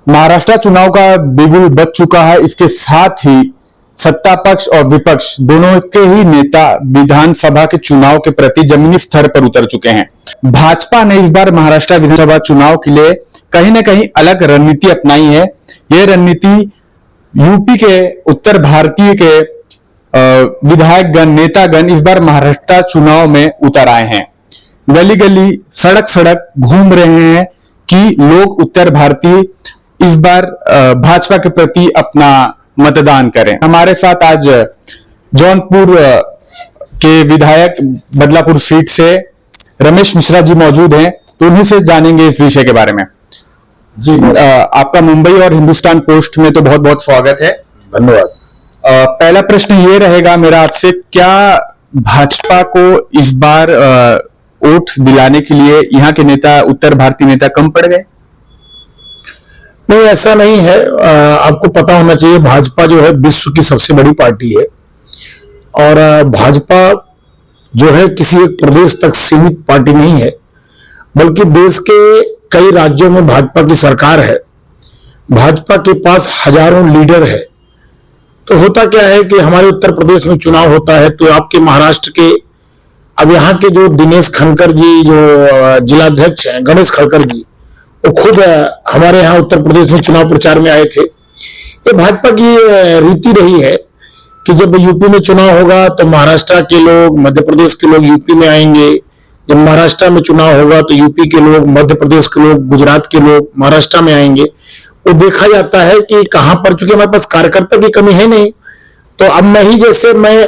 महाराष्ट्र चुनाव का बिगुल बज चुका है। इसके साथ ही सत्ता पक्ष और विपक्ष दोनों के ही नेता विधानसभा के चुनाव के प्रति जमीनी स्तर पर उतर चुके हैं। भाजपा ने इस बार महाराष्ट्र विधानसभा चुनाव के लिए कहीं न कहीं अलग रणनीति अपनाई है। यह रणनीति यूपी के उत्तर भारतीय के विधायकगण नेतागण इस बार महाराष्ट्र चुनाव में उतर आए हैं। गली गली सड़क सड़क घूम रहे हैं कि लोग उत्तर भारतीय इस बार भाजपा के प्रति अपना मतदान करें। हमारे साथ आज जौनपुर के विधायक बदलापुर सीट से रमेश मिश्रा जी मौजूद हैं, तो उन्हीं से जानेंगे इस विषय के बारे में। जी आपका मुंबई और हिंदुस्तान पोस्ट में तो बहुत बहुत स्वागत है। धन्यवाद। पहला प्रश्न ये रहेगा मेरा आपसे, क्या भाजपा को इस बार वोट दिलाने के लिए यहाँ के नेता उत्तर भारतीय नेता कम पड़ गए? नहीं, ऐसा नहीं है। आपको पता होना चाहिए भाजपा जो है विश्व की सबसे बड़ी पार्टी है और भाजपा जो है किसी एक प्रदेश तक सीमित पार्टी नहीं है, बल्कि देश के कई राज्यों में भाजपा की सरकार है। भाजपा के पास हजारों लीडर है। तो होता क्या है कि हमारे उत्तर प्रदेश में चुनाव होता है तो आपके महाराष्ट्र के, अब यहाँ के जो दिनेश खनकर जी जो जिलाध्यक्ष हैं, गणेश खड़कर जी, वो खुद हमारे यहाँ उत्तर प्रदेश में चुनाव प्रचार में आए थे। ये भाजपा की रीति रही है कि जब यूपी में चुनाव होगा तो महाराष्ट्र के लोग, मध्य प्रदेश के लोग यूपी में आएंगे। जब महाराष्ट्र में चुनाव होगा तो यूपी के लोग, मध्य प्रदेश के लोग, गुजरात के लोग महाराष्ट्र में आएंगे। वो देखा जाता है कि कहां पर, चूंकि हमारे पास कार्यकर्ता की कमी है नहीं, तो अब मैं ही जैसे मैं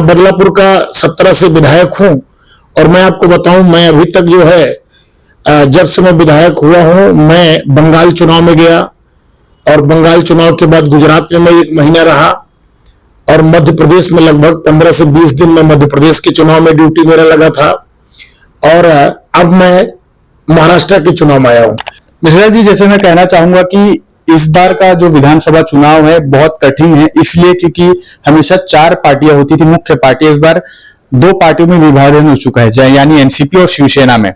बदलापुर का 17 से विधायक हूं और मैं आपको बताऊं, मैं अभी तक जो है जब से मैं विधायक हुआ हूं, मैं बंगाल चुनाव में गया और बंगाल चुनाव के बाद गुजरात में मैं 1 महीना रहा और मध्य प्रदेश में लगभग 15 से 20 दिन में मध्य प्रदेश के चुनाव में ड्यूटी मेरा लगा था और अब मैं महाराष्ट्र के चुनाव में आया हूं। मिश्रा जी, जैसे मैं कहना चाहूंगा कि इस बार का जो विधानसभा चुनाव है बहुत कठिन है, इसलिए क्योंकि हमेशा 4 पार्टियां होती थी, मुख्य पार्टियां। इस बार 2 पार्टियों में विभाजन हो चुका है, यानी एनसीपी और शिवसेना में,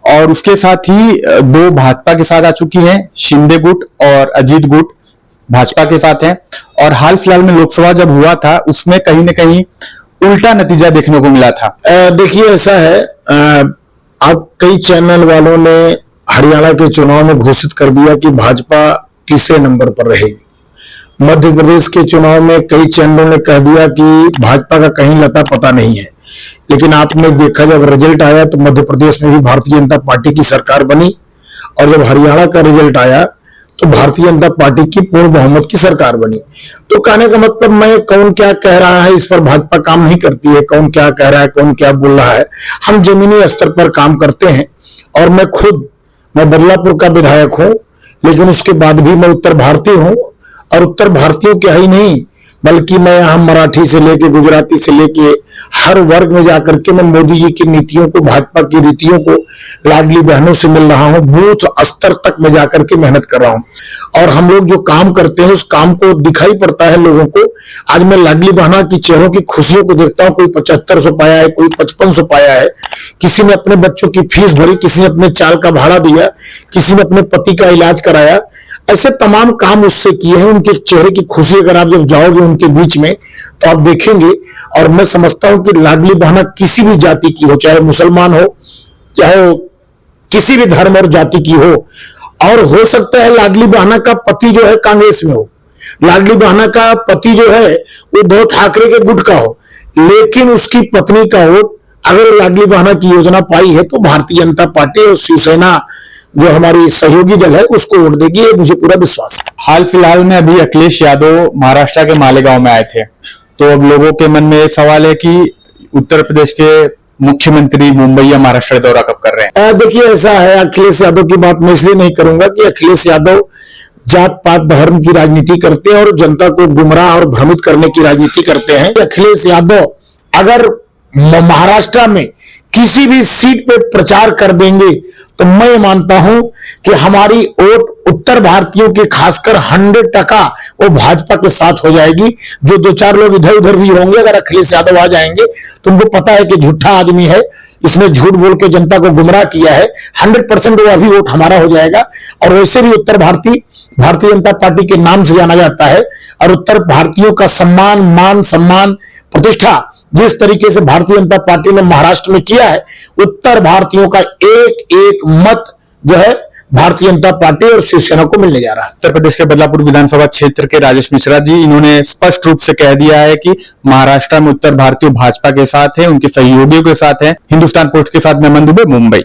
और उसके साथ ही 2 भाजपा के साथ आ चुकी हैं, शिंदे गुट और अजीत गुट भाजपा के साथ हैं। और हाल फिलहाल में लोकसभा जब हुआ था उसमें कहीं न कहीं उल्टा नतीजा देखने को मिला था। देखिए, ऐसा है, अब कई चैनल वालों ने हरियाणा के चुनाव में घोषित कर दिया कि भाजपा तीसरे नंबर पर रहेगी। मध्य प्रदेश के चुनाव में कई चैनलों ने कह दिया कि भाजपा का कहीं लता पता नहीं है। लेकिन आपने देखा जब रिजल्ट आया तो मध्य प्रदेश में भी भारतीय जनता पार्टी की सरकार बनी और जब हरियाणा का रिजल्ट आया तो भारतीय जनता पार्टी की पूर्ण बहुमत की सरकार बनी। तो कहने का मतलब, मैं कौन क्या कह रहा है इस पर भाजपा काम नहीं करती है, कौन क्या कह रहा है, कौन क्या बोल रहा है, हम जमीनी स्तर पर काम करते हैं। और मैं बदलापुर का विधायक हूं, लेकिन उसके बाद भी मैं उत्तर भारतीय हूं और उत्तर भारतीयों के ही नहीं, बल्कि मैं यहाँ मराठी से लेके गुजराती से लेके हर वर्ग में जाकर के मैं मोदी जी की नीतियों को, भाजपा की नीतियों को, लाडली बहनों से मिल रहा हूँ, बूथ स्तर तक मैं जाकर के मेहनत कर रहा हूँ। और हम लोग जो काम करते हैं उस काम को दिखाई पड़ता है लोगों को। आज मैं लाडली बहना की चेहरों की खुशियों को देखता हूँ, कोई 7500 पाया है, कोई 5500 पाया है, किसी ने अपने बच्चों की फीस भरी, किसी ने अपने चाल का भाड़ा दिया, किसी ने अपने पति का इलाज कराया। ऐसे तमाम काम उससे किए हैं। उनके चेहरे की खुशी अगर आप जब जाओगे उनके बीच में तो आप देखेंगे। और मैं समझता हूं कि लाडली बहना किसी भी जाति की हो, चाहे मुसलमान हो, चाहे वो किसी भी धर्म और जाति की हो, और हो सकता है लाडली बहना का पति जो है कांग्रेस में हो, लाडली बहना का पति जो है उद्धव ठाकरे के गुट का हो, लेकिन उसकी पत्नी का वोट अगर लाडली बहना की योजना पाई है तो भारतीय जनता पार्टी और शिवसेना जो हमारी सहयोगी दल है उसको वोट देगी, ये मुझे पूरा विश्वास है। हाल फिलहाल में अभी अखिलेश यादव महाराष्ट्र के मालेगांव में आए थे, तो अब लोगों के मन में सवाल है कि उत्तर प्रदेश के मुख्यमंत्री मुंबई या महाराष्ट्र दौरा कब कर रहे हैं? देखिए, ऐसा है, अखिलेश यादव की बात मैं इसलिए नहीं करूंगा कि अखिलेश यादव जात पात धर्म की राजनीति करते हैं और जनता को गुमराह और भ्रमित करने की राजनीति करते हैं। अखिलेश यादव अगर महाराष्ट्र में किसी भी सीट पे प्रचार कर देंगे तो मैं मानता हूं कि हमारी वोट उत्तर भारतीयों की खासकर 100% वो भाजपा के साथ हो जाएगी। जो 2-4 लोग इधर उधर भी होंगे, अगर अखिलेश यादव आ जाएंगे तो उनको पता है कि झूठा आदमी है, इसने झूठ बोल के जनता को गुमराह किया है, 100% वो अभी वोट हमारा हो जाएगा। और वैसे भी उत्तर भारतीय जनता पार्टी के नाम से जाना जाता है, और उत्तर भारतीयों का सम्मान, मान सम्मान, प्रतिष्ठा जिस तरीके से भारतीय जनता पार्टी ने महाराष्ट्र में किया है, उत्तर भारतीयों का एक एक मत जो है भारतीय जनता पार्टी और शिवसेना को मिलने जा रहा है। उत्तर प्रदेश के बदलापुर विधानसभा क्षेत्र के राजेश मिश्रा जी, इन्होंने स्पष्ट रूप से कह दिया है कि महाराष्ट्र में उत्तर भारतीय भाजपा के साथ है, उनके सहयोगियों के साथ है। हिंदुस्तान पोस्ट के साथ मैं मंदुबे, मुंबई।